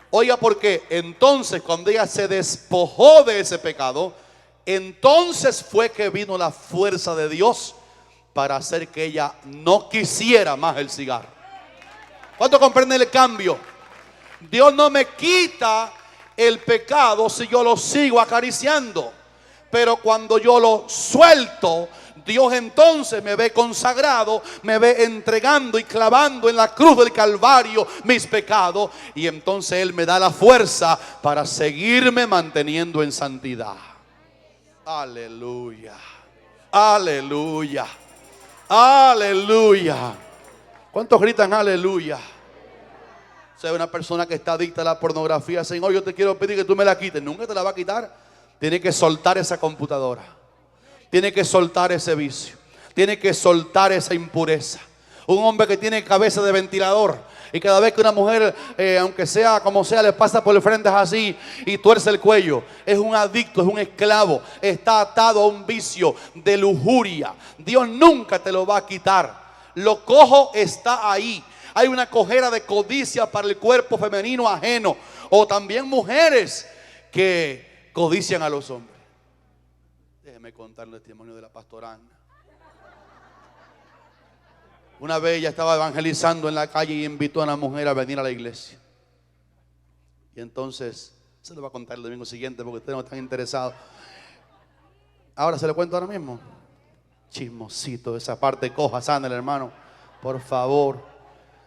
Oiga, porque entonces cuando ella se despojó de ese pecado, entonces fue que vino la fuerza de Dios para hacer que ella no quisiera más el cigarro. ¿Cuánto comprenden el cambio? Dios no me quita el pecado si yo lo sigo acariciando, pero cuando yo lo suelto, Dios entonces me ve consagrado, me ve entregando y clavando en la cruz del Calvario mis pecados, y entonces Él me da la fuerza para seguirme manteniendo en santidad. Aleluya, aleluya, aleluya. ¿Cuántos gritan aleluya? O sea, una persona que está adicta a la pornografía, Señor, yo te quiero pedir que tú me la quites. Nunca te la va a quitar. Tiene que soltar esa computadora, tiene que soltar ese vicio, tiene que soltar esa impureza. Un hombre que tiene cabeza de ventilador y cada vez que una mujer, aunque sea como sea, le pasa por el frente es así y tuerce el cuello, es un adicto, es un esclavo, está atado a un vicio de lujuria. Dios nunca te lo va a quitar. Lo cojo está ahí. Hay una cojera de codicia para el cuerpo femenino ajeno, o también mujeres que codician a los hombres. Déjeme contar el testimonio de la pastora Ana. Una vez ella estaba evangelizando en la calle y invitó a una mujer a venir a la iglesia. Y entonces, se lo va a contar el domingo siguiente porque ustedes no están interesados. Ahora se lo cuento ahora mismo. Chismosito, esa parte coja, sana el hermano, por favor.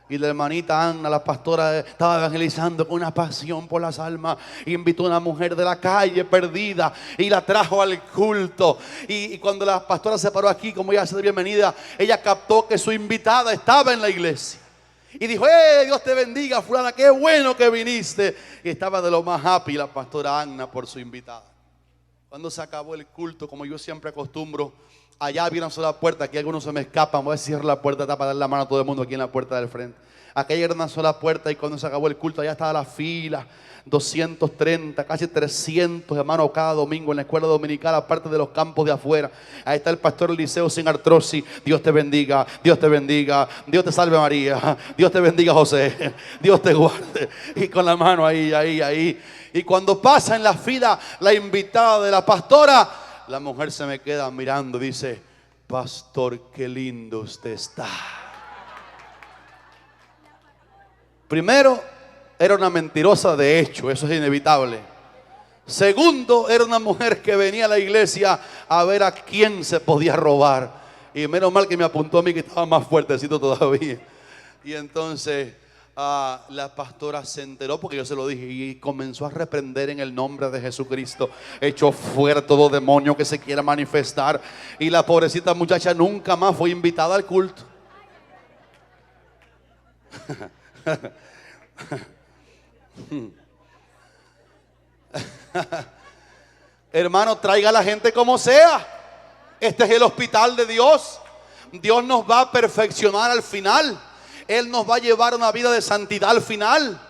Y la hermanita Ana, la pastora, estaba evangelizando con una pasión por las almas. Invitó a una mujer de la calle perdida y la trajo al culto. Y cuando la pastora se paró aquí, como ella se de bienvenida, ella captó que su invitada estaba en la iglesia. Y dijo, Dios te bendiga, fulana, qué bueno que viniste. Y estaba de lo más happy la pastora Ana por su invitada. Cuando se acabó el culto, como yo siempre acostumbro, allá había una sola puerta, aquí algunos se me escapan, voy a cerrar la puerta para dar la mano a todo el mundo aquí en la puerta del frente. Aquella era una sola puerta y cuando se acabó el culto, allá estaba la fila, 230, casi 300 hermanos cada domingo en la escuela dominical, aparte de los campos de afuera. Ahí está el pastor Eliseo sin artrosis. Dios te bendiga, Dios te bendiga, Dios te salve María, Dios te bendiga José, Dios te guarde. Y con la mano ahí. Y cuando pasa en la fila la invitada de la pastora, la mujer se me queda mirando y dice, pastor, qué lindo usted está. Primero, era una mentirosa de hecho, eso es inevitable. Segundo, era una mujer que venía a la iglesia a ver a quién se podía robar. Y menos mal que me apuntó a mí, que estaba más fuertecito todavía. Y entonces la pastora se enteró porque yo se lo dije y comenzó a reprender en el nombre de Jesucristo. Echó fuera todo demonio que se quiera manifestar. Y la pobrecita muchacha nunca más fue invitada al culto. Hermano, traiga a la gente como sea. Este es el hospital de Dios. Dios nos va a perfeccionar al final. Él nos va a llevar a una vida de santidad al final.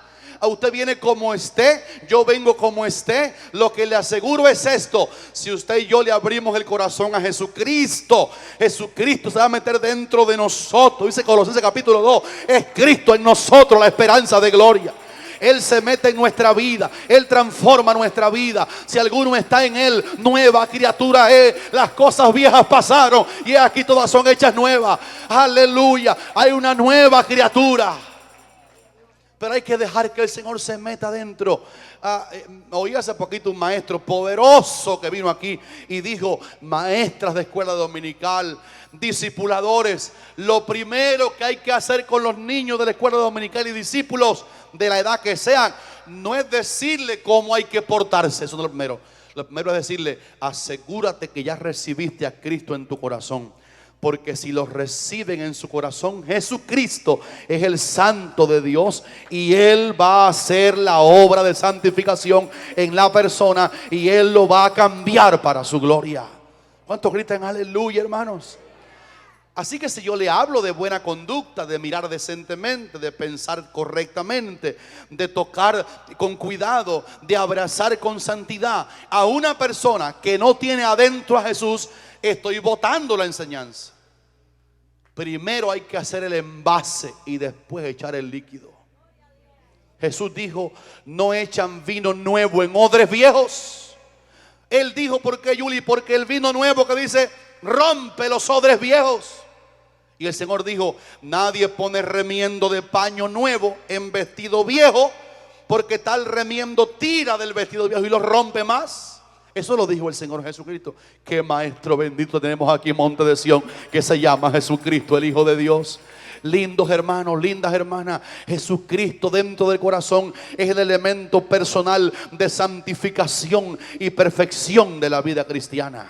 A usted viene como esté, yo vengo como esté. Lo que le aseguro es esto: si usted y yo le abrimos el corazón a Jesucristo, Jesucristo se va a meter dentro de nosotros. Dice Colosenses capítulo 2, es Cristo en nosotros la esperanza de gloria. Él se mete en nuestra vida, Él transforma nuestra vida. Si alguno está en Él, nueva criatura es. Las cosas viejas pasaron y aquí todas son hechas nuevas. Aleluya, hay una nueva criatura. Pero hay que dejar que el Señor se meta adentro. Oí hace poquito un maestro poderoso que vino aquí y dijo: maestras de escuela dominical, discipuladores, lo primero que hay que hacer con los niños de la escuela dominical y discípulos de la edad que sean, no es decirle cómo hay que portarse. Eso no es lo primero. Lo primero es decirle: asegúrate que ya recibiste a Cristo en tu corazón. Porque si los reciben en su corazón, Jesucristo es el Santo de Dios y Él va a hacer la obra de santificación en la persona y Él lo va a cambiar para su gloria. ¿Cuántos gritan aleluya, hermanos? Así que si yo le hablo de buena conducta, de mirar decentemente, de pensar correctamente, de tocar con cuidado, de abrazar con santidad a una persona que no tiene adentro a Jesús, estoy botando la enseñanza. Primero hay que hacer el envase y después echar el líquido. Jesús dijo: no echan vino nuevo en odres viejos. Él dijo: ¿por qué, Yuli? Porque el vino nuevo que dice rompe los odres viejos. Y el Señor dijo: nadie pone remiendo de paño nuevo en vestido viejo, porque tal remiendo tira del vestido viejo y lo rompe más. Eso lo dijo el Señor Jesucristo. Qué maestro bendito tenemos aquí en Monte de Sión, que se llama Jesucristo, el Hijo de Dios. Lindos hermanos, lindas hermanas, Jesucristo dentro del corazón es el elemento personal de santificación y perfección de la vida cristiana.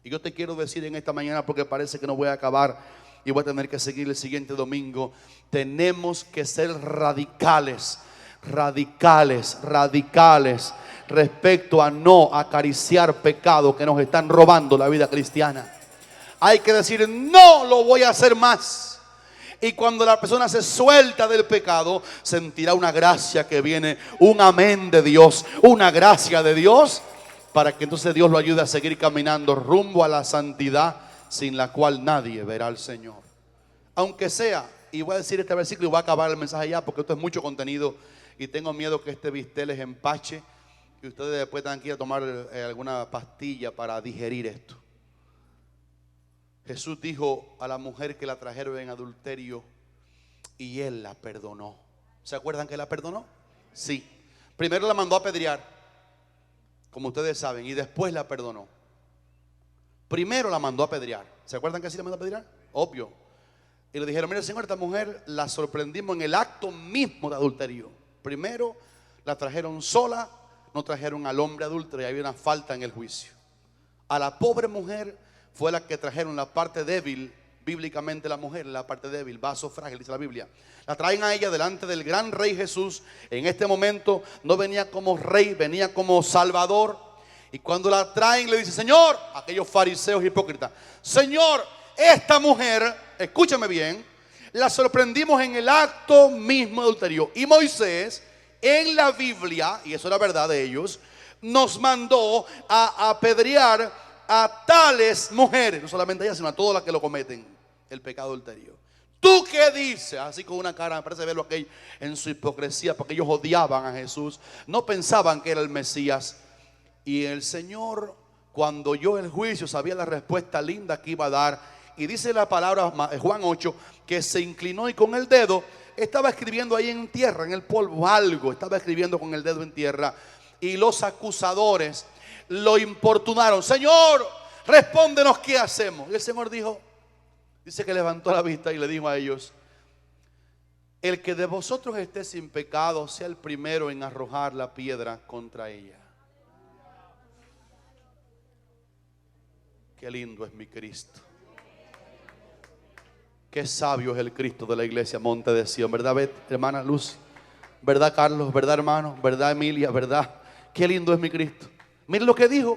Y yo te quiero decir en esta mañana, porque parece que no voy a acabar y voy a tener que seguir el siguiente domingo: tenemos que ser radicales respecto a no acariciar pecado que nos están robando la vida cristiana. Hay que decir: no lo voy a hacer más. Y cuando la persona se suelta del pecado, sentirá una gracia que viene, un amén de Dios, una gracia de Dios, para que entonces Dios lo ayude a seguir caminando rumbo a la santidad, sin la cual nadie verá al Señor. Aunque sea, y voy a decir este versículo y voy a acabar el mensaje ya, porque esto es mucho contenido y tengo miedo que este bistec les empache y ustedes después tengan que ir a tomar alguna pastilla para digerir esto. Jesús dijo a la mujer que la trajeron en adulterio y Él la perdonó. ¿Se acuerdan que la perdonó? Sí. Primero la mandó a apedrear, como ustedes saben, y después la perdonó. Primero la mandó a apedrear. ¿Se acuerdan que sí la mandó a apedrear? Obvio. Y le dijeron: mire, Señor, esta mujer la sorprendimos en el acto mismo de adulterio. Primero la trajeron sola, no trajeron al hombre adúltero y había una falta en el juicio. A la pobre mujer fue la que trajeron la parte débil, bíblicamente la mujer, la parte débil, vaso frágil, dice la Biblia. La traen a ella delante del gran rey Jesús. En este momento no venía como rey, venía como salvador. Y cuando la traen le dice: Señor, aquellos fariseos hipócritas, Señor, esta mujer, escúchame bien, la sorprendimos en el acto mismo de adulterio. Y Moisés, en la Biblia, y eso era verdad de ellos, nos mandó a apedrear a tales mujeres, no solamente a ellas, sino a todas las que lo cometen, el pecado adulterio. ¿Tú qué dices? Así con una cara, me parece verlo aquí en su hipocresía, porque ellos odiaban a Jesús, no pensaban que era el Mesías. Y el Señor, cuando oyó el juicio, sabía la respuesta linda que iba a dar. Y dice la palabra, Juan 8, que se inclinó y con el dedo estaba escribiendo ahí en tierra, en el polvo, algo. Estaba escribiendo con el dedo en tierra. Y los acusadores lo importunaron: Señor, respóndenos, ¿qué hacemos? Y el Señor dice que levantó la vista y le dijo a ellos: el que de vosotros esté sin pecado, sea el primero en arrojar la piedra contra ella. Qué lindo es mi Cristo. Qué sabio es el Cristo de la iglesia Monte de Sión. ¿Verdad, hermana Luz? ¿Verdad, Carlos? ¿Verdad, hermano? ¿Verdad, Emilia? ¿Verdad? Qué lindo es mi Cristo. Miren lo que dijo.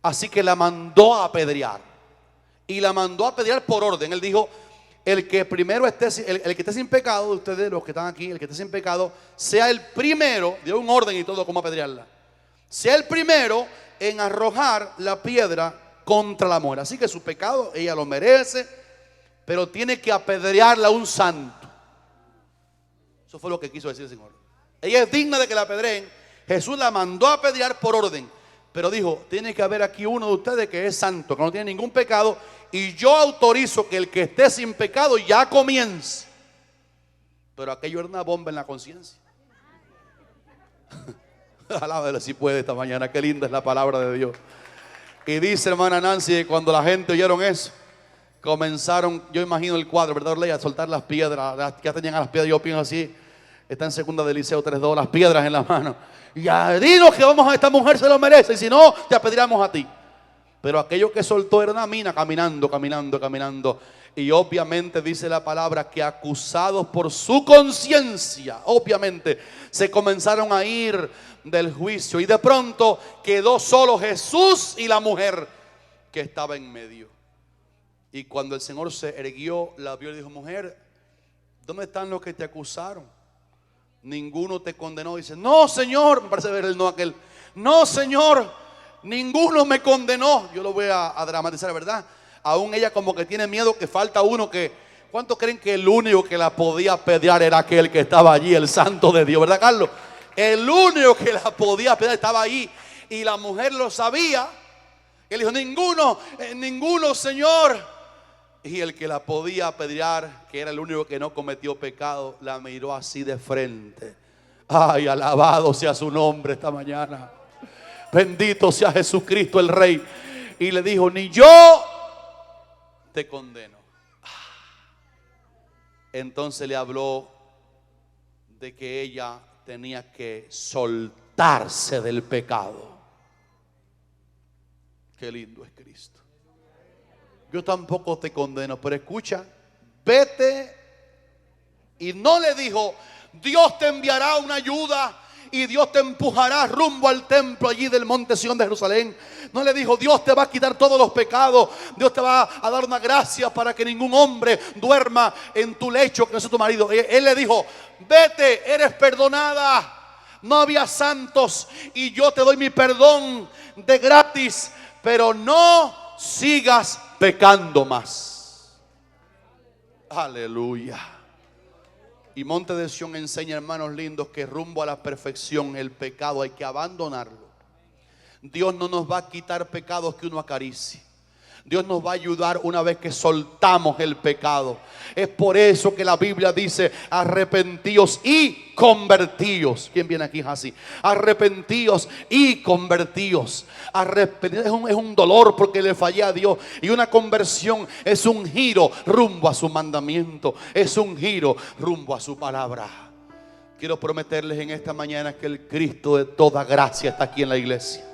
Así que la mandó a apedrear. Y la mandó a apedrear por orden. Él dijo: el que primero esté, el que esté sin pecado, de ustedes los que están aquí, el que esté sin pecado, sea el primero, dio un orden y todo cómo apedrearla, sea el primero en arrojar la piedra contra la mujer. Así que su pecado ella lo merece, pero tiene que apedrearla a un santo. Eso fue lo que quiso decir el Señor. Ella es digna de que la apedreen. Jesús la mandó a apedrear por orden, pero dijo, tiene que haber aquí uno de ustedes que es santo, que no tiene ningún pecado, y yo autorizo que el que esté sin pecado ya comience. Pero aquello era una bomba en la conciencia. Alábale si puede esta mañana, qué linda es la palabra de Dios. Y dice hermana Nancy que cuando la gente oyeron eso, comenzaron, yo imagino el cuadro, ¿verdad, Orley? A soltar las piedras, que ya tenían a las piedras, yo pienso así, está en segunda de Liceo 3:2, las piedras en la mano. Y ya, dinos que vamos a esta mujer, se lo merece, y si no, te pediremos a ti. Pero aquello que soltó era una mina caminando, caminando, caminando. Y obviamente dice la palabra que acusados por su conciencia, obviamente se comenzaron a ir del juicio. Y de pronto quedó solo Jesús y la mujer que estaba en medio. Y cuando el Señor se erguió, la vio y dijo, mujer, ¿dónde están los que te acusaron? Ninguno te condenó. Dice, no, Señor, me parece ver el no aquel. No, Señor, ninguno me condenó. Yo lo voy a dramatizar, ¿verdad? Aún ella como que tiene miedo que falta uno que... ¿Cuántos creen que el único que la podía apedrear era aquel que estaba allí, el santo de Dios? ¿Verdad, Carlos? El único que la podía apedrear estaba ahí. Y la mujer lo sabía. Él dijo, ninguno, Señor. Y el que la podía apedrear, que era el único que no cometió pecado, la miró así de frente. Ay, alabado sea su nombre esta mañana. Bendito sea Jesucristo el Rey. Y le dijo, ni yo te condeno. Entonces le habló de que ella tenía que soltarse del pecado. Qué lindo es Cristo. Yo tampoco te condeno, pero escucha, vete. Y no le dijo, Dios te enviará una ayuda y Dios te empujará rumbo al templo allí del monte Sión de Jerusalén. No le dijo, Dios te va a quitar todos los pecados, Dios te va a dar una gracia para que ningún hombre duerma en tu lecho que no sea tu marido. Él le dijo, vete, eres perdonada. No había santos y yo te doy mi perdón de gratis, pero no sigas pecando más. Aleluya. Y Monte de Sión enseña, hermanos lindos, que rumbo a la perfección el pecado hay que abandonarlo. Dios no nos va a quitar pecados que uno acaricie. Dios nos va a ayudar una vez que soltamos el pecado. Es por eso que la Biblia dice, arrepentíos y convertíos. ¿Quién viene aquí así? Arrepentíos y convertíos. Es un dolor porque le fallé a Dios. Y una conversión es un giro rumbo a su mandamiento. Es un giro rumbo a su palabra. Quiero prometerles en esta mañana que el Cristo de toda gracia está aquí en la iglesia.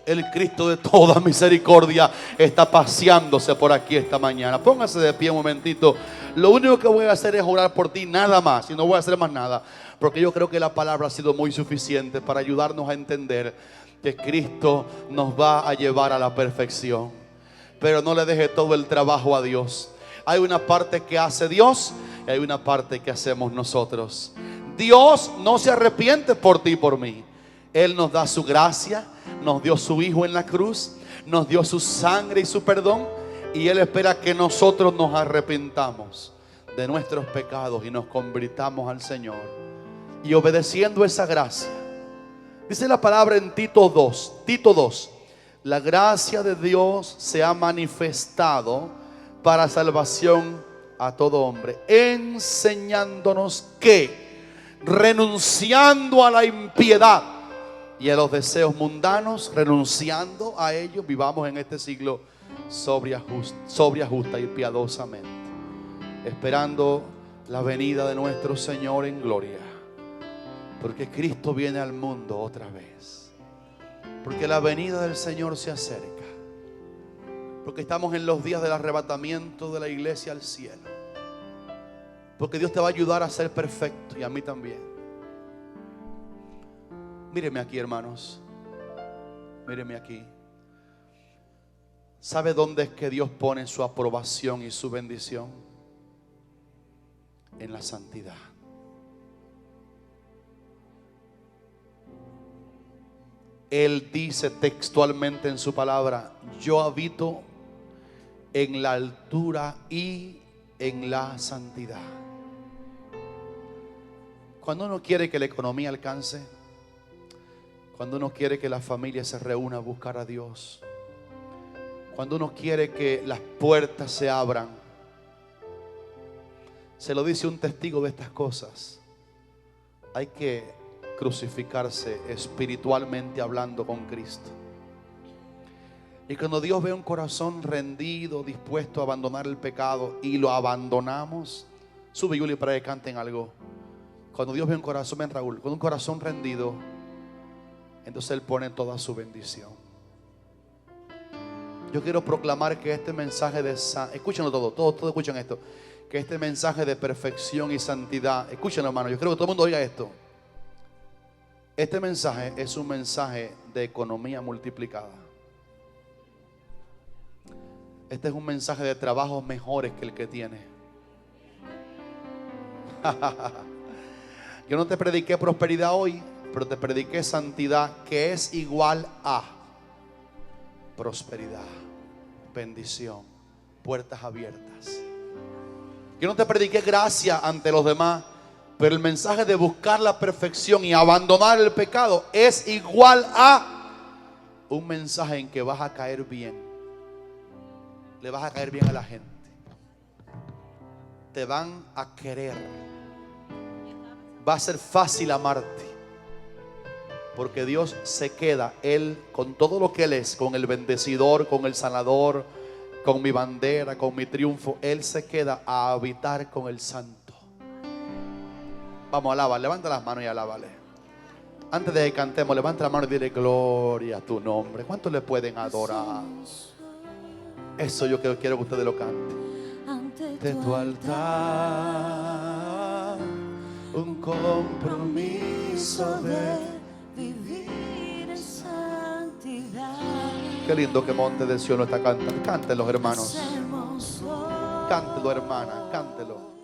El Cristo de toda misericordia está paseándose por aquí esta mañana. Póngase de pie un momentito. Lo único que voy a hacer es orar por ti, nada más. Y no voy a hacer más nada, porque yo creo que la palabra ha sido muy suficiente para ayudarnos a entender que Cristo nos va a llevar a la perfección. Pero no le deje todo el trabajo a Dios. Hay una parte que hace Dios y hay una parte que hacemos nosotros. Dios no se arrepiente por ti y por mí. Él nos da su gracia, nos dio su Hijo en la cruz, nos dio su sangre y su perdón. Y Él espera que nosotros nos arrepintamos de nuestros pecados y nos convirtamos al Señor. Y obedeciendo esa gracia, dice la palabra en Tito 2, la gracia de Dios se ha manifestado para salvación a todo hombre, enseñándonos que, renunciando a la impiedad y a los deseos mundanos, renunciando a ellos, vivamos en este siglo sobria, justa y piadosamente, esperando la venida de nuestro Señor en gloria. Porque Cristo viene al mundo otra vez. Porque la venida del Señor se acerca. Porque estamos en los días del arrebatamiento de la iglesia al cielo. Porque Dios te va a ayudar a ser perfecto y a mí también. Míreme aquí, hermanos. Míreme aquí. ¿Sabe dónde es que Dios pone su aprobación y su bendición? en la santidad. Él dice textualmente en su palabra: yo habito en la altura y en la santidad. Cuando uno quiere que la economía alcance, cuando uno quiere que la familia se reúna a buscar a Dios, cuando uno quiere que las puertas se abran, se lo dice un testigo de estas cosas: hay que crucificarse espiritualmente hablando con Cristo. Y cuando Dios ve un corazón rendido, dispuesto a abandonar el pecado, y lo abandonamos, sube Yuli para que canten algo. Cuando Dios ve un corazón, ven Raúl, con un corazón rendido, entonces Él pone toda su bendición. Yo quiero proclamar que este mensaje de escúchenlo todos escuchen esto, que este mensaje de perfección y santidad, escúchenlo hermano, yo creo que todo el mundo oiga esto. Este mensaje es un mensaje de economía multiplicada. Este es un mensaje de trabajos mejores que el que tiene. Yo no te prediqué prosperidad hoy, pero te prediqué santidad, que es igual a prosperidad, bendición, puertas abiertas. Yo no te prediqué gracia ante los demás, pero el mensaje de buscar la perfección y abandonar el pecado es igual a un mensaje en que vas a caer bien. Le vas a caer bien a la gente. Te van a querer. Va a ser fácil amarte. Porque Dios se queda, Él, con todo lo que Él es, con el bendecidor, con el sanador, con mi bandera, con mi triunfo, Él se queda a habitar con el santo. Vamos, alaba, levanta las manos y alábale. Antes de que cantemos, levanta la mano y dile: gloria a tu nombre. ¿Cuántos le pueden adorar? Eso yo quiero que ustedes lo canten. Ante tu altar, un compromiso de vivir en santidad. Qué lindo que Monte de Sion lo está cantando. Cántenlo, hermanos. Cántelo, hermana, cántelo.